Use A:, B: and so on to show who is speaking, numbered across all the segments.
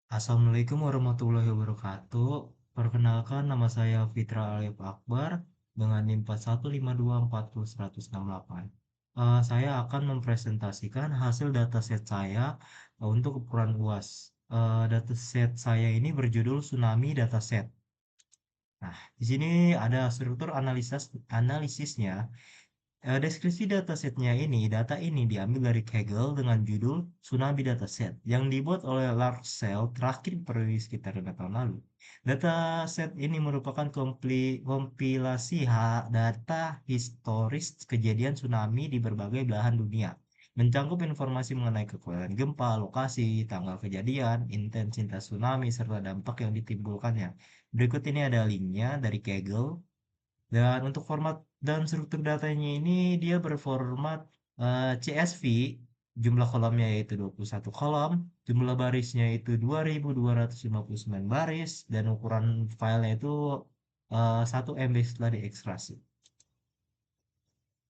A: Assalamualaikum warahmatullahi wabarakatuh. Perkenalkan, nama saya Fitra Alif Akbar dengan NIM 4152400168. Saya akan mempresentasikan hasil dataset saya untuk ukuran UAS. Dataset saya ini berjudul Tsunami Dataset. Nah, di sini ada struktur analisisnya. Deskripsi datasetnya ini, data ini diambil dari Kaggle dengan judul Tsunami Dataset yang dibuat oleh Larcell terakhir periode sekitar 5 tahun lalu. Dataset ini merupakan kompilasi data historis kejadian tsunami di berbagai belahan dunia. Mencakup informasi mengenai kekuatan gempa, lokasi, tanggal kejadian, intensitas tsunami, serta dampak yang ditimbulkannya. Berikut ini ada linknya dari Kaggle. Dan untuk format dan struktur datanya ini dia berformat CSV, jumlah kolomnya yaitu 21 kolom, jumlah barisnya itu 2259 baris, dan ukuran filenya itu 1 MB setelah diekstraksi.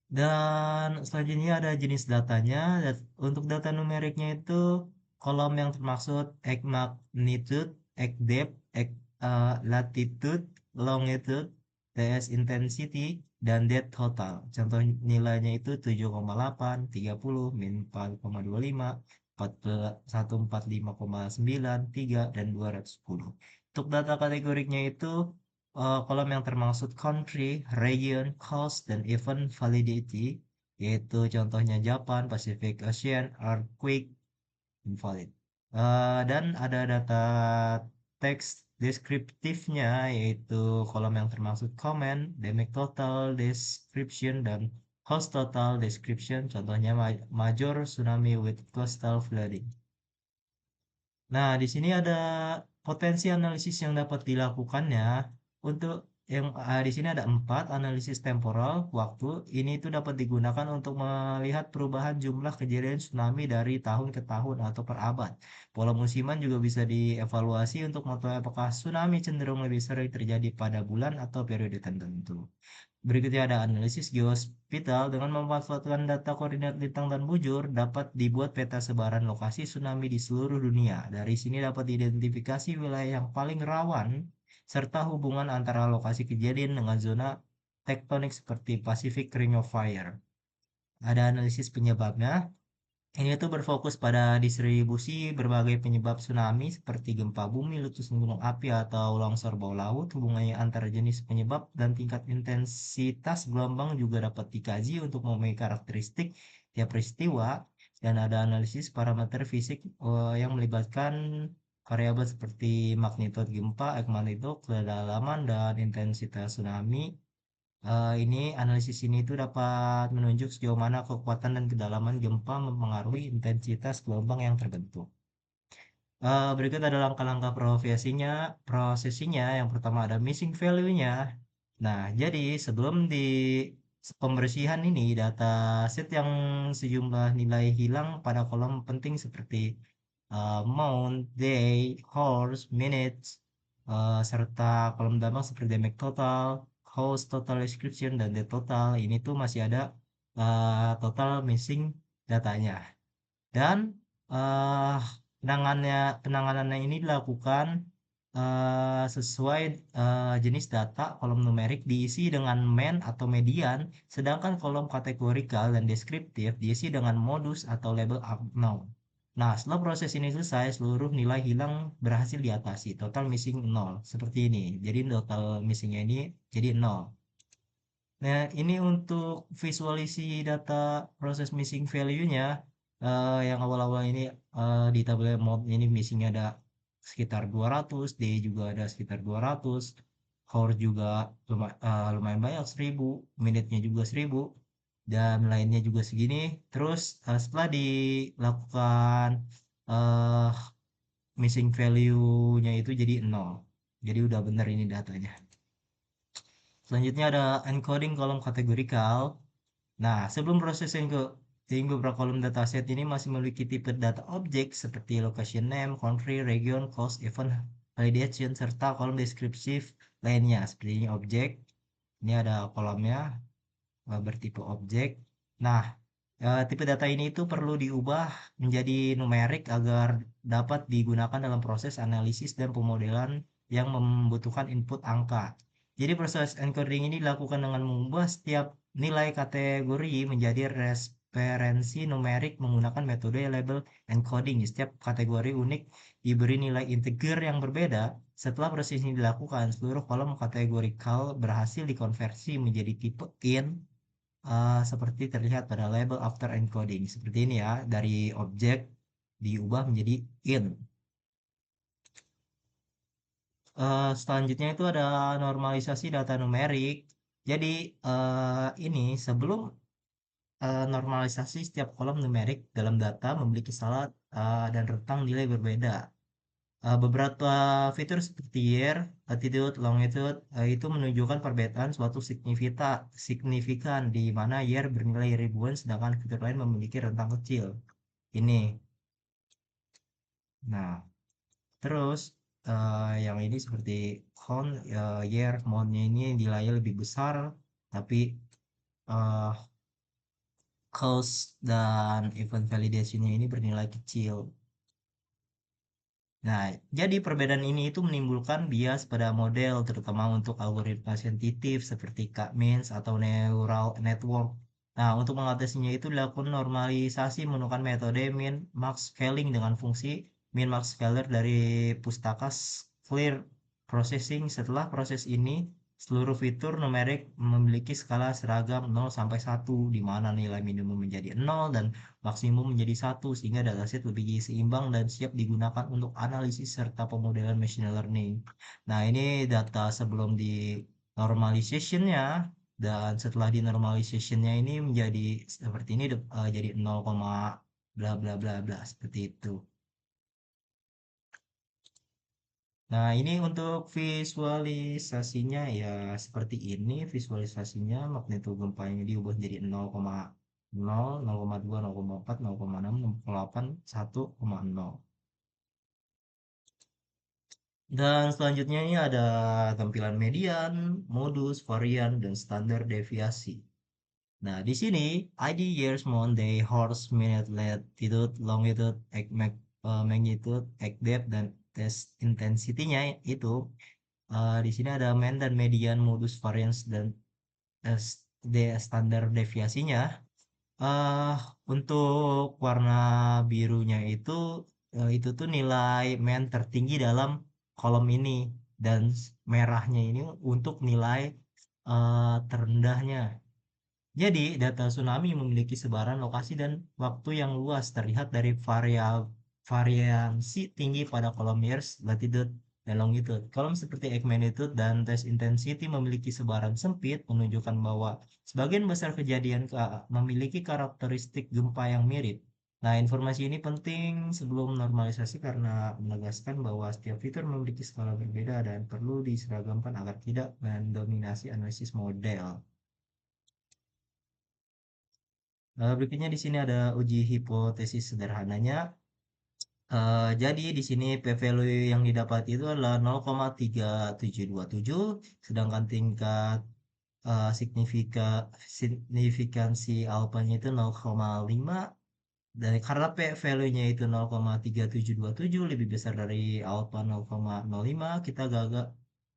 A: Dan selanjutnya ada jenis datanya. Untuk data numeriknya itu kolom yang termaksud egg magnitude, egg depth, egg latitude, longitude, TS intensity, dan depth total. Contoh nilainya itu 7,8, 30, min 4,25, 145,9, 3, dan 210. Untuk data kategoriknya itu kolom yang termaksud country, region, coast, dan event validity, yaitu contohnya Japan, Pacific Ocean, earthquake, invalid. Dan ada data teks deskriptifnya, yaitu kolom yang termaksud comment, damage total, description, dan host total description, contohnya major tsunami with coastal flooding. Nah, di sini ada potensi analisis yang dapat dilakukannya. Untuk yang di sini ada 4 analisis temporal waktu. Ini itu dapat digunakan untuk melihat perubahan jumlah kejadian tsunami dari tahun ke tahun atau per abad. Pola musiman juga bisa dievaluasi untuk mengetahui apakah tsunami cenderung lebih sering terjadi pada bulan atau periode tertentu. Berikutnya ada analisis geospatial. Dengan memanfaatkan data koordinat lintang dan bujur, dapat dibuat peta sebaran lokasi tsunami di seluruh dunia. Dari sini dapat diidentifikasi wilayah yang paling rawan, serta hubungan antara lokasi kejadian dengan zona tektonik seperti Pacific Ring of Fire. Ada analisis penyebabnya. Ini tuh berfokus pada distribusi berbagai penyebab tsunami seperti gempa bumi, letusan gunung api, atau longsor bawah laut. Hubungannya antara jenis penyebab dan tingkat intensitas gelombang juga dapat dikaji untuk memenuhi karakteristik tiap peristiwa. Dan ada analisis parameter fisik yang melibatkan variabel seperti magnitudo gempa, magnitudo, kedalaman, dan intensitas tsunami. Ini analisis ini itu dapat menunjuk sejauh mana kekuatan dan kedalaman gempa mempengaruhi intensitas gelombang yang terbentuk. Berikut ada langkah-langkah prosesinya. Yang pertama ada missing value-nya. Nah, jadi sebelum di pembersihan ini, data set yang sejumlah nilai hilang pada kolom penting seperti month, day, hours, minutes, serta kolom dampak seperti damage total, host total description, dan death total. Ini tuh masih ada total missing datanya. Dan eh, penanganannya ini dilakukan sesuai jenis data. Kolom numerik diisi dengan main atau median, sedangkan kolom kategorikal dan deskriptif diisi dengan modus atau label unknown. Nah, setelah proses ini selesai, seluruh nilai hilang berhasil diatasi. Total missing 0. Seperti ini. Jadi total missingnya ini jadi 0. Nah, ini untuk visualisasi data proses missing value-nya. Yang awal-awal ini di tabel mode ini missingnya ada sekitar 200, D juga ada sekitar 200, hour juga lumayan banyak 1000, menitnya juga 1000, dan lainnya juga segini. Terus setelah dilakukan uh, missing value-nya itu jadi 0. Jadi udah benar ini datanya. Selanjutnya ada encoding kolom kategorikal. Nah, sebelum proses beberapa kolom dataset ini masih memiliki tipe data objek seperti location name, country, region, cost, event, validation, serta kolom deskriptif lainnya. Seperti ini objek. Ini ada kolomnya bertipe objek. Nah, Tipe data ini itu perlu diubah menjadi numerik agar dapat digunakan dalam proses analisis dan pemodelan yang membutuhkan input angka. Jadi proses encoding ini dilakukan dengan mengubah setiap nilai kategori menjadi referensi numerik menggunakan metode label encoding. Setiap kategori unik diberi nilai integer yang berbeda. Setelah proses ini dilakukan, seluruh kolom kategorikal berhasil dikonversi menjadi tipe int seperti terlihat pada label after encoding. Seperti ini ya, dari objek diubah menjadi int. Selanjutnya itu ada normalisasi data numerik. Jadi ini sebelum normalisasi setiap kolom numerik dalam data memiliki salah dan rentang nilai berbeda. Beberapa fitur seperti year, latitude, longitude itu menunjukkan perbedaan suatu signifikan di mana year bernilai ribuan sedangkan fitur lain memiliki rentang kecil. Ini. Nah, terus yang ini seperti count, year, mount-nya ini nilainya lebih besar, tapi uh, cost dan event validation-nya ini bernilai kecil. Nah, jadi perbedaan ini itu menimbulkan bias pada model, terutama untuk algoritma sensitif seperti K-means atau neural network. Nah, untuk mengatasinya itu dilakukan normalisasi menggunakan metode min-max scaling dengan fungsi min-max scaler dari pustaka clear processing. Setelah proses ini, seluruh fitur numerik memiliki skala seragam 0 sampai 1, di mana nilai minimum menjadi 0 dan maksimum menjadi 1 sehingga dataset lebih seimbang dan siap digunakan untuk analisis serta pemodelan machine learning. Nah, ini data sebelum di normalization-nya dan setelah di normalization-nya ini menjadi seperti ini jadi 0, bla bla bla bla seperti itu. Nah, ini untuk visualisasinya ya seperti ini visualisasinya magnitudo gempanya diubah jadi 0,0, 0,2, 0,4, 0,6, 0,8, 1,0. Dan selanjutnya ini ada tampilan median, modus, varian, dan standar deviasi. Nah, di sini ID, years, month, day, horse, minute, latitude, longitude, magnitude, depth, dan test intensity-nya itu di sini ada mean dan median, modus, variance, dan standar deviasinya. eh untuk warna birunya itu tuh nilai mean tertinggi dalam kolom ini dan merahnya ini untuk nilai terendahnya. Jadi, data tsunami memiliki sebaran lokasi dan waktu yang luas terlihat dari variasi tinggi pada kolom years, latitude, dan longitude. Kolom seperti egg magnitude dan test intensity memiliki sebaran sempit, menunjukkan bahwa sebagian besar kejadian memiliki karakteristik gempa yang mirip. Nah, informasi ini penting sebelum normalisasi karena menegaskan bahwa setiap fitur memiliki skala berbeda dan perlu diseragamkan agar tidak mendominasi analisis model. Berikutnya di sini ada uji hipotesis sederhananya. Jadi di sini p-value yang didapat itu adalah 0,3727, sedangkan tingkat signifikansi alfanya itu 0,5. Dan karena p-value-nya itu 0,3727 lebih besar dari alfa 0,05, kita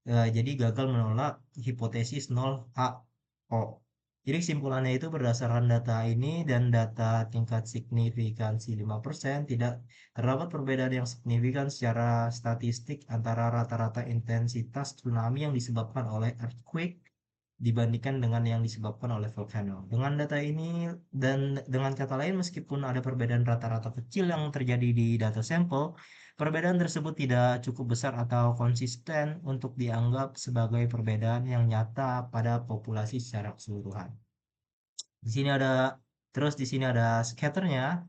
A: jadi gagal menolak hipotesis 0 HO. Jadi kesimpulannya itu berdasarkan data ini dan data tingkat signifikansi 5%, tidak terdapat perbedaan yang signifikan secara statistik antara rata-rata intensitas tsunami yang disebabkan oleh earthquake dibandingkan dengan yang disebabkan oleh volcano. Dengan data ini dan dengan kata lain, meskipun ada perbedaan rata-rata kecil yang terjadi di data sampel, perbedaan tersebut tidak cukup besar atau konsisten untuk dianggap sebagai perbedaan yang nyata pada populasi secara keseluruhan. Di sini ada terus di sini ada scatternya.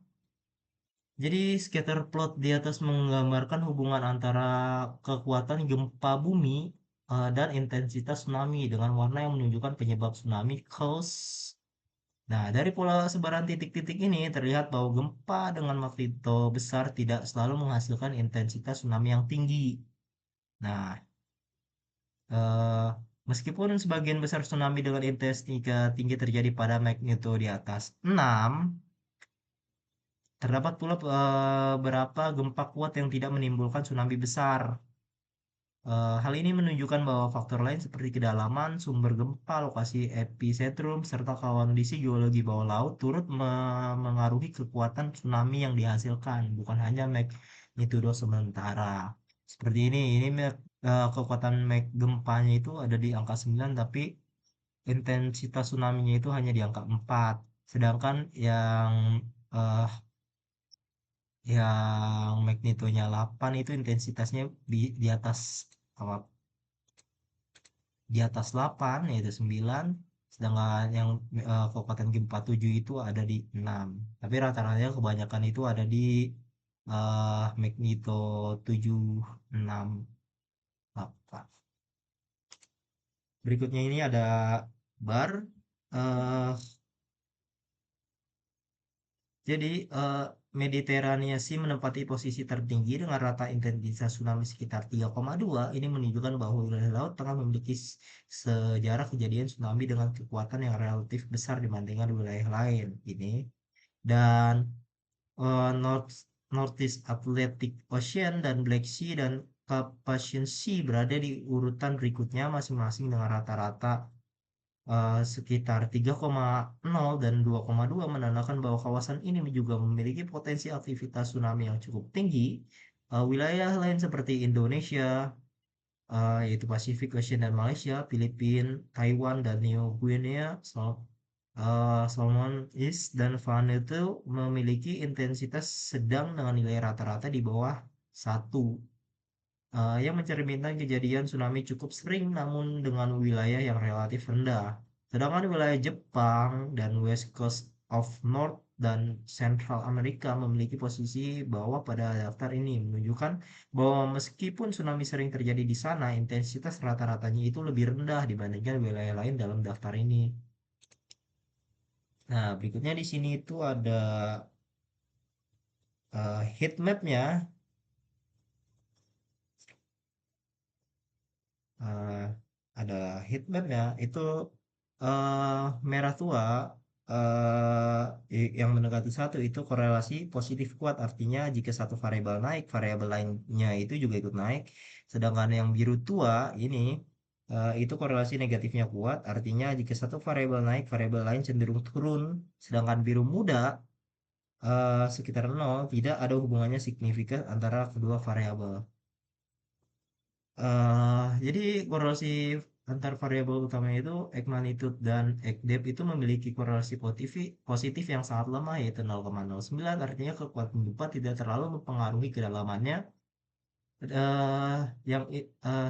A: Jadi scatter plot di atas menggambarkan hubungan antara kekuatan gempa bumi dan intensitas tsunami dengan warna yang menunjukkan penyebab tsunami cause. Nah, dari pola sebaran titik-titik ini terlihat bahwa gempa dengan magnitudo besar tidak selalu menghasilkan intensitas tsunami yang tinggi. Nah, eh, Meskipun sebagian besar tsunami dengan intensitas tinggi terjadi pada magnitudo di atas 6, terdapat pula beberapa gempa kuat yang tidak menimbulkan tsunami besar. Hal ini menunjukkan bahwa faktor lain seperti kedalaman, sumber gempa, lokasi epicentrum, serta kondisi geologi bawah laut turut mengaruhi kekuatan tsunami yang dihasilkan, bukan hanya magnitudo sementara. Seperti ini kekuatan gempanya itu ada di angka 9, tapi intensitas tsunami-nya itu hanya di angka 4. Sedangkan eh, yang magnitudonya 8 itu intensitasnya di atas apa, di atas 8 yaitu 9, sedangkan yang kekuatan gempa 7 itu ada di 6. Tapi rata-rata kebanyakan itu ada di magnitudo 7, 6, 8. Berikutnya ini ada bar. eh Jadi, Mediterania Sea menempati posisi tertinggi dengan rata intensitas tsunami sekitar 3,2. Ini menunjukkan bahwa wilayah laut tengah memiliki sejarah kejadian tsunami dengan kekuatan yang relatif besar dibandingkan wilayah lain. Ini dan North Northeast Atlantic Ocean dan Black Sea dan Caspasian Sea berada di urutan berikutnya masing-masing dengan rata-rata sekitar 3,0 dan 2,2 menandakan bahwa kawasan ini juga memiliki potensi aktivitas tsunami yang cukup tinggi. Wilayah lain seperti Indonesia, yaitu Pacific Ocean dan Malaysia, Filipina, Taiwan, dan New Guinea, Solomon East dan Vanuatu memiliki intensitas sedang dengan nilai rata-rata di bawah 1, yang mencerminkan kejadian tsunami cukup sering namun dengan wilayah yang relatif rendah. Sedangkan wilayah Jepang dan West Coast of North dan Central Amerika memiliki posisi bawah pada daftar ini, menunjukkan bahwa meskipun tsunami sering terjadi di sana, intensitas rata-ratanya itu lebih rendah dibandingkan wilayah lain dalam daftar ini. Nah, berikutnya di sini itu ada heat map-nya. eh, ada heat map-nya itu, merah tua, yang mendekati satu itu korelasi positif kuat, artinya jika satu variabel naik variabel lainnya itu juga ikut naik. Sedangkan yang biru tua ini, itu korelasi negatifnya kuat, artinya jika satu variabel naik variabel lain cenderung turun. Sedangkan biru muda sekitar nol, tidak ada hubungannya signifikan antara kedua variabel. Jadi korelasi antar variabel utamanya itu egg magnitude dan egg depth itu memiliki korelasi positif yang sangat lemah, yaitu 0,09, artinya kekuatan gempa tidak terlalu mempengaruhi kedalamannya.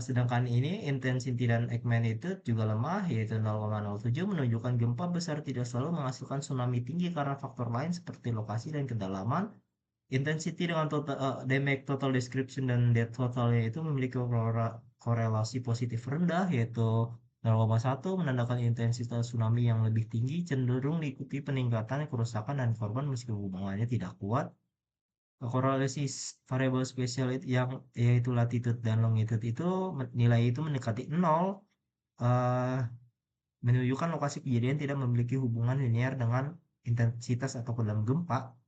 A: Sedangkan ini intensity dan egg magnitude juga lemah, yaitu 0,07, menunjukkan gempa besar tidak selalu menghasilkan tsunami tinggi karena faktor lain seperti lokasi dan kedalaman. Intensity dengan damage total description dan depth totalnya itu memiliki korelasi positif rendah, yaitu 0,1, menandakan intensitas tsunami yang lebih tinggi cenderung diikuti peningkatan kerusakan dan korban meski hubungannya tidak kuat. Korelasi variabel spesial yang yaitu latitude dan longitude itu nilai itu mendekati 0, eh, menunjukkan lokasi kejadian tidak memiliki hubungan linear dengan intensitas atau kedalaman gempa.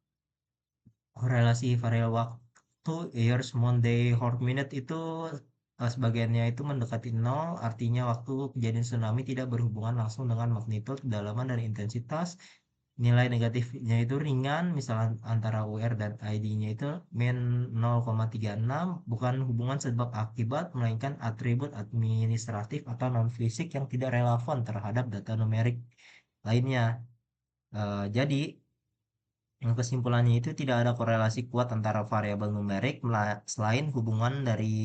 A: Korelasi variabel waktu, years, month, day, hour, minute itu sebagiannya itu mendekati 0, artinya waktu kejadian tsunami tidak berhubungan langsung dengan magnitudo, kedalaman, dan intensitas. Nilai negatifnya itu ringan, misalnya antara UR dan ID-nya itu min 0,36, bukan hubungan sebab akibat, melainkan atribut administratif atau non-fisik yang tidak relevan terhadap data numerik lainnya. Jadi, kesimpulannya itu tidak ada korelasi kuat antara variabel numerik selain hubungan dari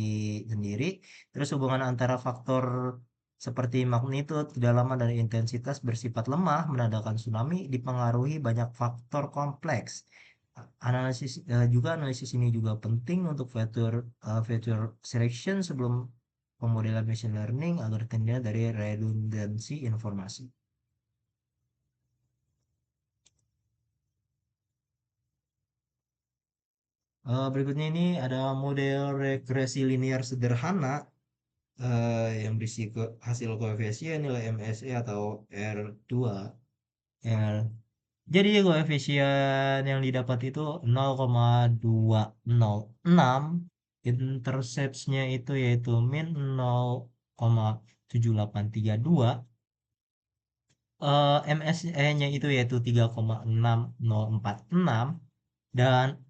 A: sendiri. Terus hubungan antara faktor seperti magnitude, kedalaman, dan intensitas bersifat lemah menandakan tsunami dipengaruhi banyak faktor kompleks. Analisis ini juga penting untuk feature selection sebelum pemodelan machine learning agar terhindar dari redundansi informasi. Berikutnya ini ada model regresi linear sederhana. yang berisi hasil koefisien nilai MSE atau R2. R. Jadi koefisien yang didapat itu 0,206, interceptnya itu yaitu min 0,7832, MSE-nya itu yaitu 3,6046, dan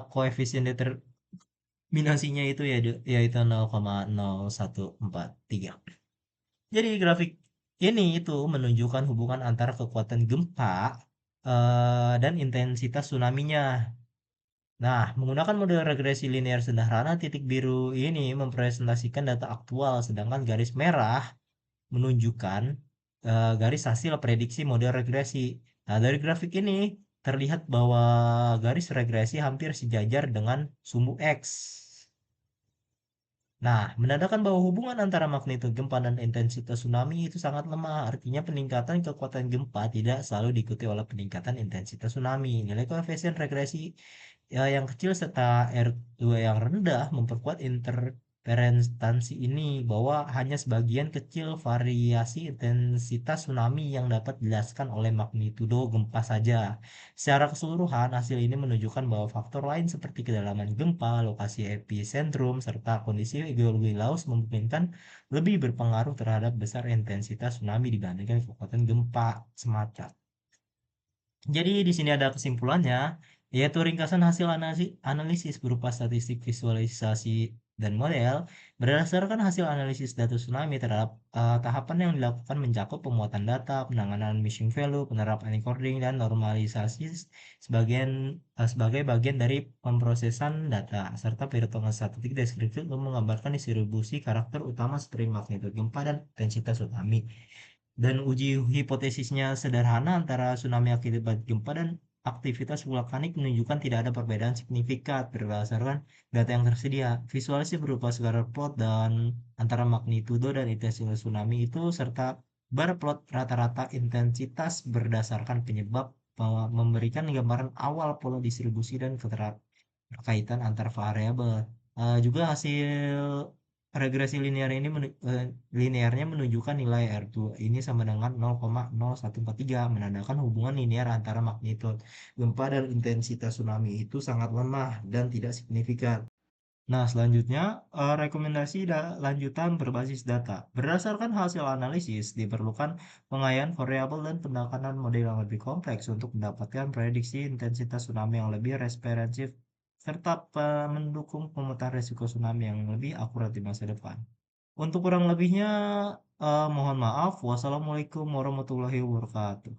A: koefisien determinasinya itu yaitu 0,0143. Jadi grafik ini itu menunjukkan hubungan antara kekuatan gempa dan intensitas tsunami-nya. Nah, menggunakan model regresi linear sederhana, titik biru ini mempresentasikan data aktual, sedangkan garis merah menunjukkan garis hasil prediksi model regresi. Nah, dari grafik ini terlihat bahwa garis regresi hampir sejajar dengan sumbu X. Nah, menandakan bahwa hubungan antara magnitudo gempa dan intensitas tsunami itu sangat lemah. Artinya peningkatan kekuatan gempa tidak selalu diikuti oleh peningkatan intensitas tsunami. Nilai koefisien regresi yang kecil serta R2 yang rendah memperkuat interferensi ini bahwa hanya sebagian kecil variasi intensitas tsunami yang dapat dijelaskan oleh magnitudo gempa saja. Secara keseluruhan, hasil ini menunjukkan bahwa faktor lain seperti kedalaman gempa, lokasi epicentrum, serta kondisi geologi laut memungkinkan lebih berpengaruh terhadap besar intensitas tsunami dibandingkan kekuatan gempa semacam. Jadi di sini ada kesimpulannya, yaitu ringkasan hasil analisis berupa statistik, visualisasi, dan model. Berdasarkan hasil analisis data tsunami terhadap tahapan yang dilakukan mencakup pemuatan data, penanganan missing value, penerapan encoding, dan normalisasi sebagai bagian dari pemrosesan data, serta perhitungan statistik deskriptif untuk menggambarkan distribusi karakter utama seperti magnitudo gempa dan intensitas tsunami. Dan uji hipotesisnya sederhana antara tsunami akibat gempa dan aktivitas vulkanik menunjukkan tidak ada perbedaan signifikan berdasarkan data yang tersedia. Visualisasi berupa scatter plot dan antara magnitudo dan intensitas tsunami itu serta bar plot rata-rata intensitas berdasarkan penyebab memberikan gambaran awal pola distribusi dan keterkaitan antar variabel. Juga hasil regresi linearnya menunjukkan nilai R2 ini sama dengan 0,0143, menandakan hubungan linear antara magnitudo gempa dan intensitas tsunami itu sangat lemah dan tidak signifikan. Nah, selanjutnya rekomendasi lanjutan berbasis data. Berdasarkan hasil analisis, diperlukan pengayaan variabel dan pendekatan model yang lebih kompleks untuk mendapatkan prediksi intensitas tsunami yang lebih responsif serta mendukung pemetaan risiko tsunami yang lebih akurat di masa depan. Untuk kurang lebihnya, mohon maaf. Wassalamualaikum warahmatullahi wabarakatuh.